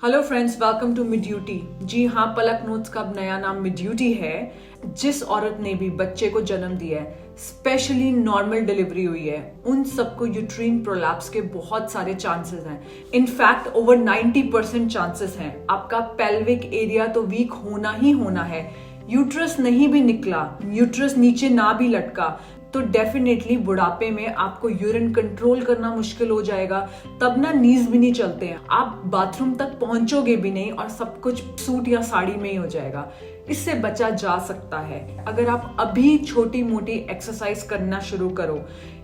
Hello friends, welcome to मिड्यूटी। जी हाँ, पलक नोट्स का अब नया नाम मिड्यूटी है। जिस औरत ने भी बच्चे को जन्म दिया है, स्पेशली नॉर्मल डिलीवरी हुई है, उन सबको यूट्रीन प्रोलैप्स के बहुत सारे चांसेस हैं। इनफैक्ट ओवर 90% चांसेस हैं। आपका पेल्विक एरिया तो वीक होना ही होना है। यूट्रस नहीं भी निकला, यूट्रस नीचे ना भी लटका, तो डेफिनेटली बुढ़ापे में आपको यूरिन कंट्रोल करना मुश्किल हो जाएगा। तब ना नीज भी नहीं चलते हैं, आप बाथरूम तक पहुंचोगे भी नहीं और सब कुछ सूट या साड़ी में ही हो जाएगा। इससे बचा जा सकता है अगर आप अभी छोटी मोटी एक्सरसाइज करना शुरू करो।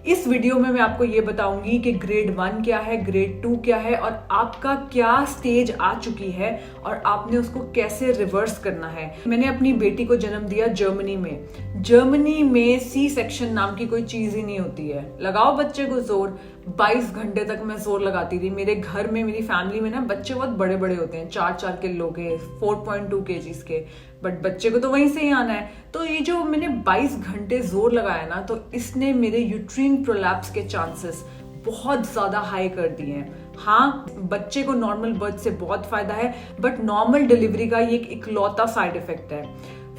इस वीडियो में मैं आपको ये बताऊंगी कि ग्रेड 1 क्या है, ग्रेड 2 क्या है और आपका क्या स्टेज आ चुकी है और आपने उसको कैसे रिवर्स करना है। मैंने अपनी बेटी को जन्म दिया जर्मनी में। जर्मनी में सी सेक्शन नाम की कोई चीज ही नहीं होती है। लगाओ बच्चे को जोर, 22 घंटे तक मैं जोर लगाती थी। मेरे घर में, मेरी फैमिली में ना बच्चे बहुत बड़े बड़े होते हैं, 4-4 किलो के, 4.2 kgs के, बट बच्चे को तो वहीं से ही आना है। तो ये जो मैंने 22 घंटे जोर लगाया ना, तो इसने मेरे यूट्रीन प्रोलैप्स के चांसेस बहुत ज्यादा हाई कर दिए हैं। हाँ, बच्चे को नॉर्मल बर्थ से बहुत फायदा है, बट नॉर्मल डिलीवरी का ये एक इकलौता साइड इफेक्ट है।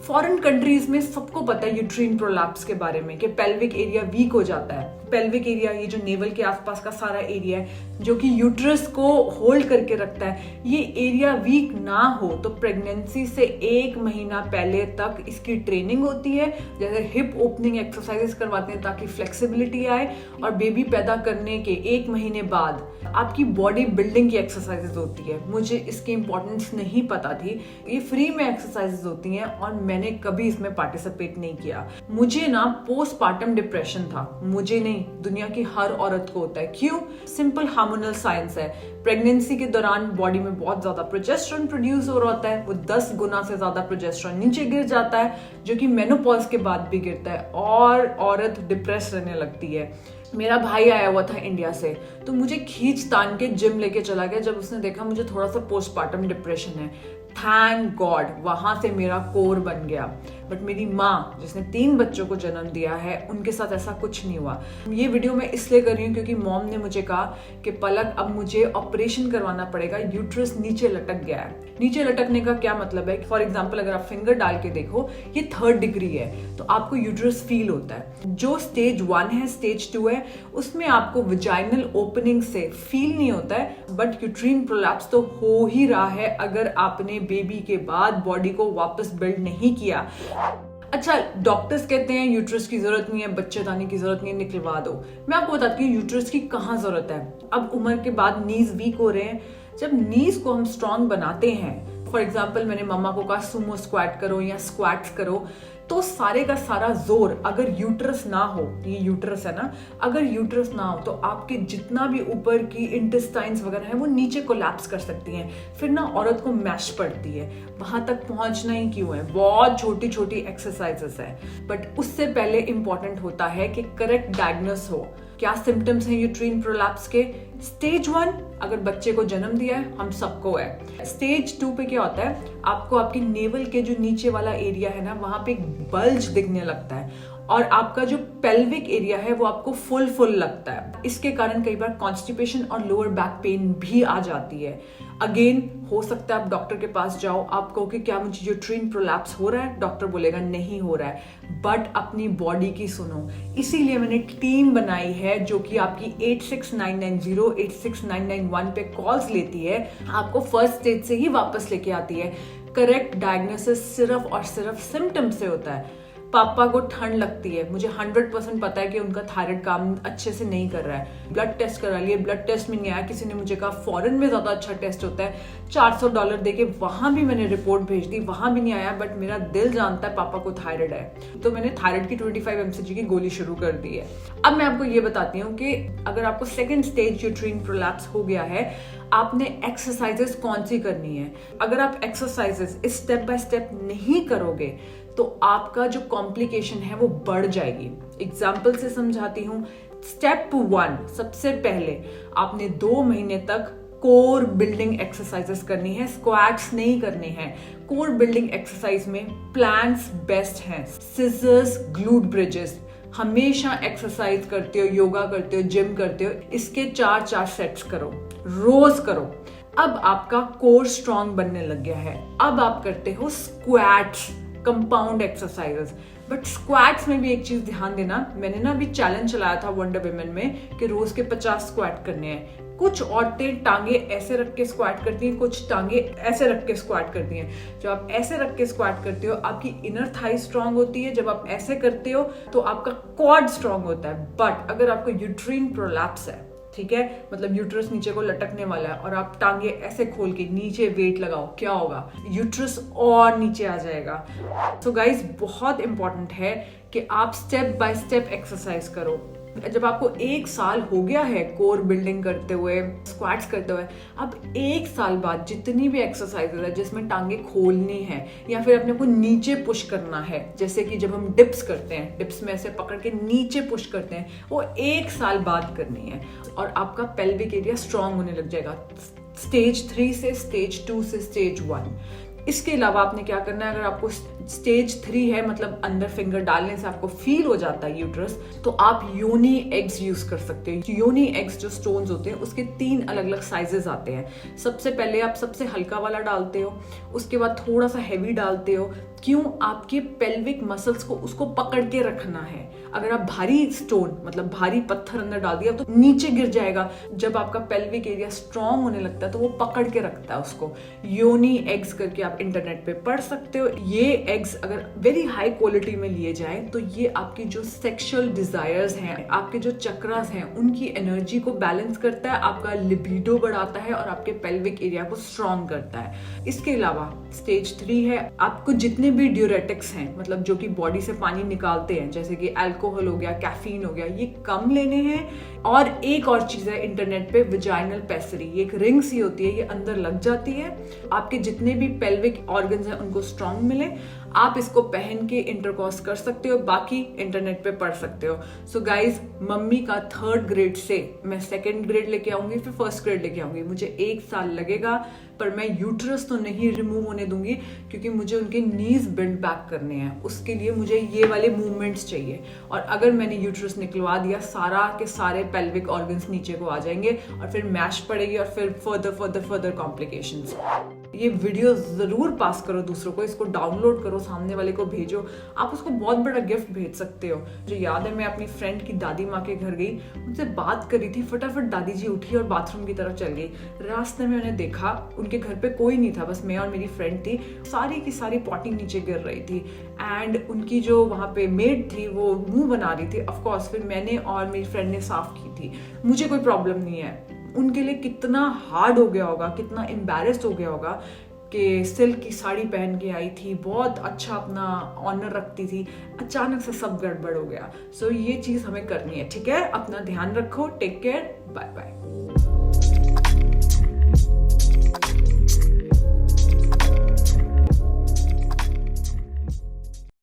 फॉरेन कंट्रीज में सबको पता है यूट्रीन प्रोलैप्स के बारे में कि पेल्विक एरिया वीक हो जाता है। पेल्विक एरिया, ये जो नेवल के आसपास का सारा एरिया है जो कि यूट्रस को होल्ड करके रखता है, ये एरिया वीक ना हो तो प्रेगनेंसी से 1 महीना पहले तक इसकी ट्रेनिंग होती है। जैसे हिप ओपनिंग एक्सरसाइजेस करवाते हैं ताकि फ्लेक्सिबिलिटी आए, और बेबी पैदा करने के 1 महीने बाद आपकी बॉडी बिल्डिंग की एक्सरसाइजेस होती है। मुझे इसकी इंपॉर्टेंस नहीं पता थी। ये फ्री में एक्सरसाइजेस होती हैं और मैंने कभी इसमें पार्टिसिपेट नहीं किया। मुझे ना पोस्टपार्टम डिप्रेशन था। मुझे नहीं, दुनिया की हर औरत को होता है। क्यों? सिंपल हार्मोनल साइंस है। प्रेगनेंसी के दौरान बॉडी में बहुत ज्यादा प्रोजेस्टेरोन प्रोड्यूस हो रहा होता है। वो 10 गुना से ज्यादा प्रोजेस्टेरोन नीचे गिर जाता है, जो कि मेनोपॉज के बाद भी गिरता है और औरत डिप्रेस रहने लगती है। मेरा भाई आया हुआ था इंडिया से, तो मुझे खींच तान के जिम लेके चला गया जब उसने देखा मुझे थोड़ा सा पोस्टपार्टम डिप्रेशन है। थैंक गॉड, वहां से मेरा कोर बन गया। बट मेरी माँ, जिसने 3 बच्चों को जन्म दिया है, उनके साथ ऐसा कुछ नहीं हुआ। ये वीडियो मैं इसलिए कर रही हूँ क्योंकि मॉम ने मुझे कहा कि पलक, अब मुझे ऑपरेशन करवाना पड़ेगा, यूट्रस नीचे लटक गया है। नीचे लटकने का क्या मतलब है? फॉर एग्जाम्पल, अगर आप फिंगर डाल के देखो, ये 3rd डिग्री है, तो आपको यूट्रस फील होता है। जो स्टेज 1 है, स्टेज 2 है, उसमें आपको विजाइनल ओपनिंग से फील नहीं होता है, बट यूट्रीन प्रोलैप्स तो हो ही रहा है अगर आपने बेबी के बाद बॉडी को वापस बिल्ड नहीं किया। अच्छा, डॉक्टर्स कहते हैं यूट्रस की जरूरत नहीं है, बच्चेदानी की जरूरत नहीं है, निकलवा दो। मैं आपको बताती हूँ यूट्रस की कहाँ जरूरत है। अब उम्र के बाद नीज वीक हो रहे हैं। जब नीज को हम स्ट्रॉन्ग बनाते हैं, फॉर एग्जाम्पल मैंने मम्मा को कहा सुमो स्क्वाट करो या स्क्वाट्स करो, तो सारे का सारा जोर अगर यूट्रस ना हो, ये यूट्रस है ना, अगर यूट्रस ना हो तो आपके जितना भी ऊपर की इंटेस्टाइन्स वगैरह है वो नीचे कोलैप्स कर सकती हैं। फिर ना औरत को मैश पड़ती है। वहां तक पहुंचना ही क्यों है? बहुत छोटी छोटी एक्सरसाइजेस है, बट उससे पहले इंपॉर्टेंट होता है कि करेक्ट डायग्नोस हो। क्या सिम्टम्स हैं यूट्रीन प्रोलैप्स के? स्टेज 1 अगर बच्चे को जन्म दिया है, हम सबको है। स्टेज 2 पे क्या होता है? आपको आपकी नेवल के जो नीचे वाला एरिया है ना, वहां पे एक बल्ज दिखने लगता है और आपका जो पेल्विक एरिया है वो आपको फुल लगता है। इसके कारण कई बार कॉन्स्टिपेशन और लोअर बैक पेन भी आ जाती है। अगेन, हो सकता है आप डॉक्टर के पास जाओ, आप कहो कि क्या मुझे यूट्रीन प्रोलैप्स हो रहा है? डॉक्टर बोलेगा नहीं हो रहा है, बट अपनी बॉडी की सुनो। इसीलिए मैंने टीम बनाई है जो कि आपकी 869990 86991 पे कॉल्स लेती है, आपको फर्स्ट स्टेज से ही वापस लेके आती है। करेक्ट डायग्नोसिस सिर्फ और सिर्फ सिम्टम से होता है। पापा को ठंड लगती है, मुझे 100% पता है कि उनका थायराइड काम अच्छे से नहीं कर रहा है, ब्लड टेस्ट करा लिए, ब्लड टेस्ट में नहीं आया। किसी ने मुझे कहा फॉरेन में ज्यादा अच्छा टेस्ट होता है, $400 देके वहां भी मैंने रिपोर्ट भेज दी, वहां भी नहीं आया, बट मेरा दिल जानता है पापा को थायराइड है, तो मैंने थायराइड की 25 mcg की गोली शुरू कर दी है। अब मैं आपको ये बताती हूँ कि अगर आपको 2nd स्टेज यूट्रीन प्रोलैप्स हो गया है, आपने एक्सरसाइजेस कौन सी करनी है। अगर आप एक्सरसाइजेस स्टेप बाय स्टेप नहीं करोगे तो आपका जो कॉम्प्लिकेशन है वो बढ़ जाएगी। एग्जाम्पल से समझाती हूँ। स्टेप 1, सबसे पहले आपने 2 महीने तक कोर बिल्डिंग एक्सरसाइजेस करनी है, स्क्वाट्स नहीं करने हैं। कोर बिल्डिंग एक्सरसाइज में प्लैंक्स बेस्ट हैं, सिजर्स, ग्लूट ब्रिजेस। हमेशा एक्सरसाइज करते हो, योगा करते हो, जिम करते हो, इसके 4-4 सेट्स करो, रोज करो। अब आपका कोर स्ट्रांग बनने लग गया है। अब आप करते हो squats, compound exercises. But squats में भी एक चीज ध्यान देना, मैंने ना अभी चैलेंज चलाया था वंडर वुमेन में कि रोज के 50 स्क्वाट करने हैं। कुछ औरतें टांगे ऐसे रख के स्क्वाट करती हैं, कुछ टांगे ऐसे रख के स्क्वाट करती हैं। जब आप ऐसे रख के स्क्वाट करते हो आपकी इनर थाई स्ट्रांग होती है, जब आप ऐसे करते हो तो आपका क्वाड स्ट्रांग होता है। बट अगर आपको यूट्रीन प्रोलैप्स है, ठीक है, मतलब यूट्रस नीचे को लटकने वाला है और आप टांगे ऐसे खोल के नीचे वेट लगाओ, क्या होगा, यूट्रस और नीचे आ जाएगा। सो गाइस, बहुत इंपॉर्टेंट है कि आप स्टेप बाय स्टेप एक्सरसाइज करो। जब आपको 1 साल हो गया है कोर बिल्डिंग करते हुए, स्क्वाट्स करते हुए, अब 1 साल बाद जितनी भी एक्सरसाइज है जिसमें टांगे खोलनी है या फिर अपने को नीचे पुश करना है, जैसे कि जब हम डिप्स करते हैं, डिप्स में ऐसे पकड़ के नीचे पुश करते हैं, वो 1 साल बाद करनी है और आपका पेल्विक एरिया स्ट्रांग होने लग जाएगा, स्टेज 3 से स्टेज 2 से स्टेज 1। इसके अलावा आपने क्या करना है, अगर आपको स्टेज 3 है, मतलब अंदर फिंगर डालने से आपको फील हो जाता है यूट्रस, तो आप योनी एग्स यूज कर सकते हो। योनी एग्स जो स्टोन्स होते हैं उसके 3 अलग अलग साइजेस आते हैं। सबसे पहले आप सबसे हल्का वाला डालते हो, उसके बाद थोड़ा सा हैवी डालते हो। क्यों? आपके पेल्विक मसल्स को उसको पकड़ के रखना है। अगर आप भारी स्टोन, मतलब भारी पत्थर अंदर डाल दिया तो नीचे गिर जाएगा। जब आपका पेल्विक एरिया स्ट्रांग होने लगता है तो वो पकड़ के रखता है उसको। योनी एग्स करके आप इंटरनेट पे पढ़ सकते हो। ये एग्स अगर वेरी हाई क्वालिटी में लिए जाए तो ये आपकी जो सेक्सुअल डिजायर्स हैं, आपके जो चक्रास हैं, उनकी एनर्जी को बैलेंस करता है, आपका लिबिडो बढ़ाता है और आपके पेल्विक एरिया को स्ट्रांग करता है। इसके अलावा स्टेज 3 है, आपको जितने भी ड्यूरेटिक्स हैं, मतलब जो कि बॉडी से पानी निकालते हैं, जैसे कि अल्कोहल हो गया, कैफीन हो गया, ये कम लेने हैं। और एक और चीज है इंटरनेट पे, विजाइनल पेसरी, ये एक रिंग सी होती है, ये अंदर लग जाती है। आपके जितने भी पेल्विक ऑर्गन्स हैं उनको स्ट्रांग मिले, आप इसको पहन के इंटरकॉर्स कर सकते हो, बाकी इंटरनेट पे पढ़ सकते हो। सो गाइज, मम्मी का 3rd ग्रेड से मैं 2nd ग्रेड लेके आऊंगी, फिर 1st ग्रेड लेके आऊंगी। मुझे 1 साल लगेगा, पर मैं यूट्रस तो नहीं रिमूव होने दूंगी, क्योंकि मुझे उनके नीज बिल्ड बैक करने हैं। उसके लिए मुझे ये वाले मूवमेंट्स चाहिए। और अगर मैंने यूट्रस निकलवा दिया, सारा के सारे पेल्विक ऑर्गन्स नीचे को आ जाएंगे और फिर मैश पड़ेगी और फिर फर्दर कॉम्प्लिकेशंस। ये वीडियो जरूर पास करो दूसरों को, इसको डाउनलोड करो, सामने वाले को भेजो। आप उसको बहुत बड़ा गिफ्ट भेज सकते हो। मुझे याद है, मैं अपनी फ्रेंड की दादी माँ के घर गई, उनसे बात करी थी, फटाफट दादी जी उठी और बाथरूम की तरफ चल गई। रास्ते में उन्हें देखा, उनके घर पे कोई नहीं था, बस मैं और मेरी फ्रेंड थी। सारी की सारी पॉटी नीचे गिर रही थी एंड उनकी जो वहां पे मेड थी वो मुंह बना रही थी। ऑफकोर्स फिर मैंने और मेरी फ्रेंड ने साफ की थी। मुझे कोई प्रॉब्लम नहीं है। उनके लिए कितना हार्ड हो गया होगा, कितना एम्बैरेस्ड हो गया होगा कि सिल्क की साड़ी पहन के आई थी, बहुत अच्छा अपना ऑनर रखती थी, अचानक से सब गड़बड़ हो गया। सो ये चीज हमें करनी है, ठीक है? अपना ध्यान रखो, टेक केयर, बाय बाय।